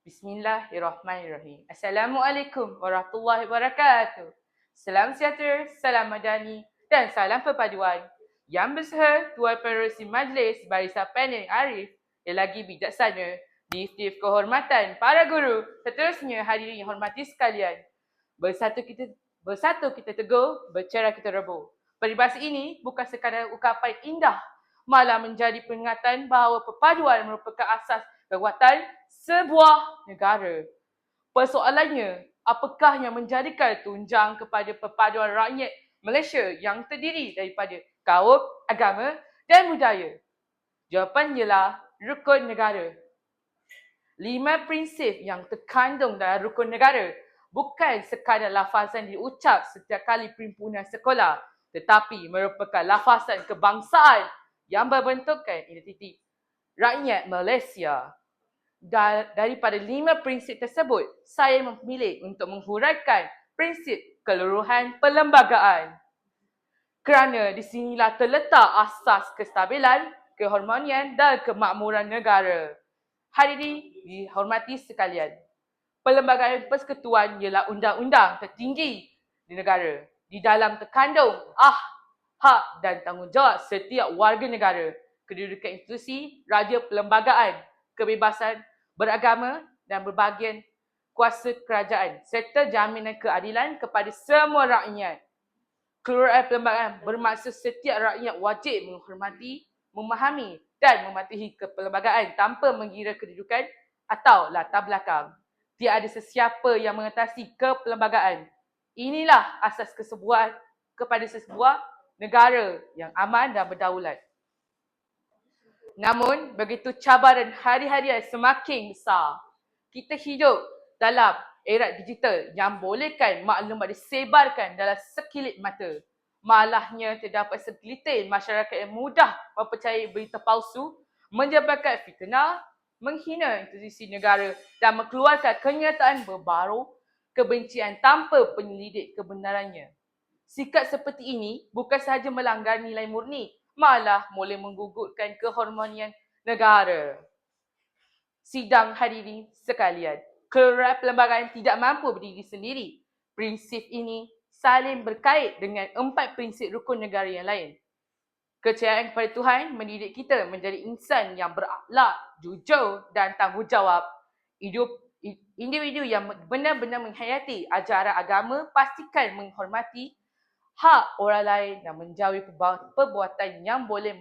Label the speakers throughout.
Speaker 1: Bismillahirrahmanirrahim. Assalamualaikum warahmatullahi wabarakatuh. Salam sejahtera, salam madani dan salam perpaduan. Yang bersaha Tuan Pengerusi Majlis Barisan Panel Arif yang lagi bijaksana, diiktiraf kehormatan para guru, seterusnya hadirin yang hormati sekalian. Bersatu kita teguh, bercerai kita rebus. Peribahasa ini bukan sekadar ucapan indah, malah menjadi peringatan bahawa perpaduan merupakan asas kekuatan sebuah negara. Persoalannya, apakah yang menjadikan tunjang kepada perpaduan rakyat Malaysia yang terdiri daripada kaum, agama dan budaya? Jawapan ialah rukun negara. 5 prinsip yang terkandung dalam rukun negara bukan sekadar lafazan diucap setiap kali perhimpunan sekolah, tetapi merupakan lafazan kebangsaan yang berbentukkan identiti rakyat Malaysia. Daripada 5 prinsip tersebut, saya memilih untuk menghuraikan prinsip keluruhan perlembagaan. Kerana di sinilah terletak asas kestabilan, keharmonian dan kemakmuran negara. Hadirin dihormati sekalian, Perlembagaan Persekutuan ialah undang-undang tertinggi di negara. Di dalam terkandung hak dan tanggungjawab setiap warga negara, kedudukan institusi, raja perlembagaan, kebebasan beragama dan berbahagian kuasa kerajaan serta jaminan keadilan kepada semua rakyat. Keluruhan perlembagaan bermaksud setiap rakyat wajib menghormati, memahami dan mematuhi keperlembagaan tanpa mengira kedudukan atau latar belakang. Tiada sesiapa yang mengatasi keperlembagaan. Inilah asas kesebuahan kepada sesebuah negara yang aman dan berdaulat. Namun, begitu cabaran hari-harian semakin besar. Kita hidup dalam era digital yang bolehkan maklumat disebarkan dalam sekilit mata. Malahnya terdapat segelintir masyarakat yang mudah mempercayai berita palsu, menyebarkan fitnah, menghina institusi negara dan mengeluarkan kenyataan berbaru kebencian tanpa penyelidik kebenarannya. Sikap seperti ini bukan sahaja melanggar nilai murni, malah boleh menggugurkan keharmonian negara. Sidang hadirin sekalian, keluruhan perlembagaan tidak mampu berdiri sendiri. Prinsip ini saling berkait dengan 4 prinsip rukun negara yang lain. Kepercayaan kepada Tuhan mendidik kita menjadi insan yang berakhlak, jujur dan tanggungjawab. Individu yang benar-benar menghayati ajaran agama pastikan menghormati hak orang lain dan menjauhi perbuatan yang boleh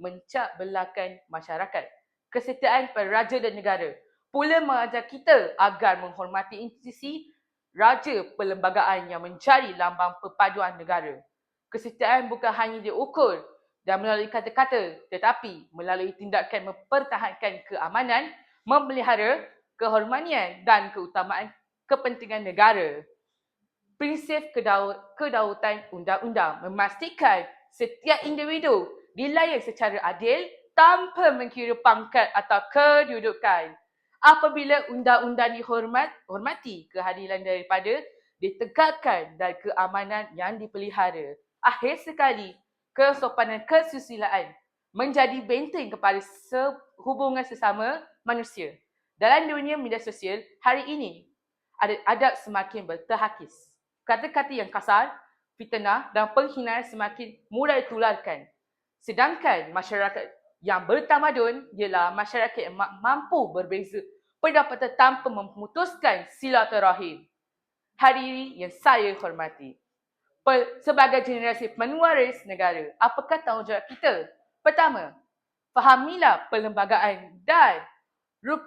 Speaker 1: mencak belakang masyarakat. Kesetiaan pada raja dan negara pula mengajar kita agar menghormati institusi raja perlembagaan yang menjadi lambang perpaduan negara. Kesetiaan bukan hanya diukur dan melalui kata-kata, tetapi melalui tindakan mempertahankan keamanan, memelihara keharmonian dan keutamaan kepentingan negara. Prinsip kedaulatan undang-undang memastikan setiap individu dilayani secara adil tanpa mengkira pangkat atau kedudukan. Apabila undang-undang dihormati, keadilan daripada ditegakkan dan keamanan yang dipelihara. Akhir sekali, kesopanan kesusilaan menjadi benteng kepada hubungan sesama manusia. Dalam dunia media sosial hari ini, adab semakin berterhakis. Kata-kata yang kasar, fitnah dan penghinaan semakin mudah ditularkan. Sedangkan masyarakat yang bertamadun ialah masyarakat yang mampu berbeza pendapat tanpa memutuskan silaturahim. Hadirin yang saya hormati, sebagai generasi pewaris negara, apakah tanggungjawab kita? Pertama, fahamilah perlembagaan dan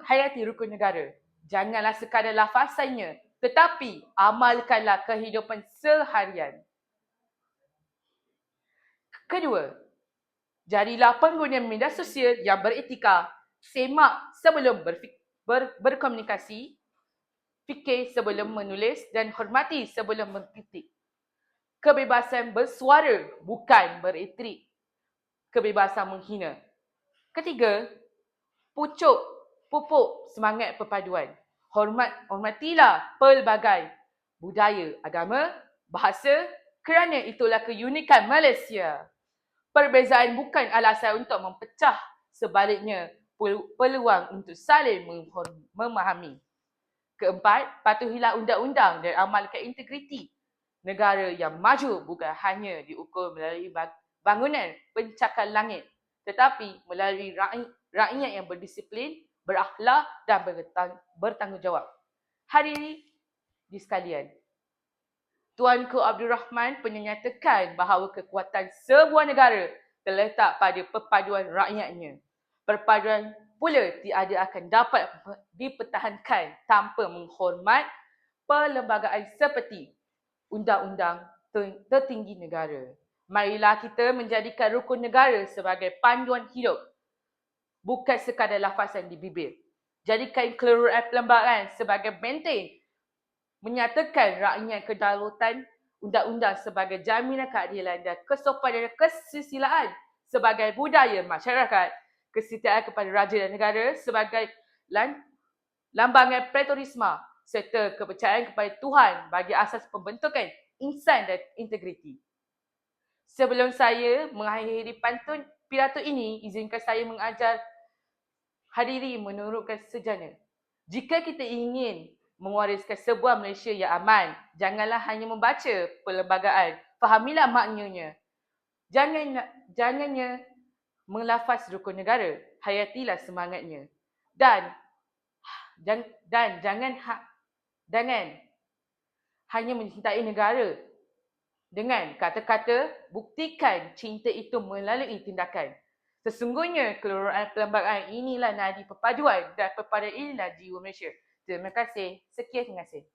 Speaker 1: hayati rukun negara. Janganlah sekadar lafazannya, tetapi amalkanlah kehidupan seharian. Kedua, jadilah pengguna media sosial yang beretika. Semak sebelum berkomunikasi, fikir sebelum menulis dan hormati sebelum mengkritik. Kebebasan bersuara bukan beretrik. Kebebasan menghina. Ketiga, pupuk semangat perpaduan. Hormatilah pelbagai budaya, agama, bahasa kerana itulah keunikan Malaysia. Perbezaan bukan alasan untuk mempecah, sebaliknya peluang untuk saling memahami. Keempat, patuhilah undang-undang dan amalkan integriti. Negara yang maju bukan hanya diukur melalui bangunan pencakar langit, tetapi melalui rakyat yang berdisiplin, berakhlak dan bertanggungjawab. Hadirin sekalian, Tuanku Abdul Rahman menyatakan bahawa kekuatan sebuah negara terletak pada perpaduan rakyatnya. Perpaduan pula tiada akan dapat dipertahankan tanpa menghormat perlembagaan seperti undang-undang tertinggi negara. Marilah kita menjadikan rukun negara sebagai panduan hidup, bukan sekadar lafazan di bibir. Jadikan keseluruhan perlembagaan sebagai benteng, menyatakan rakyat kedaulatan, undang-undang sebagai jaminan keadilan dan kesopanan dan kesusilaan sebagai budaya masyarakat, kesetiaan kepada raja dan negara sebagai lambangan patriotisme serta kepercayaan kepada Tuhan bagi asas pembentukan insan dan integriti. Sebelum saya mengakhiri pantun pidato ini, izinkan saya mengajar hadirin menurutkan sejana. Jika kita ingin mewariskan sebuah Malaysia yang aman, janganlah hanya membaca perlembagaan, fahamilah maknanya. Jangannya melafaz rukun negara, hayatilah semangatnya. Dan jangan hanya mencintai negara dengan kata-kata, buktikan cinta itu melalui tindakan. Sesungguhnya keseluruhan perlembagaan inilah nadi perpaduan dan perpaduan inilah jiwa Malaysia. Terima kasih. Sekian, terima kasih.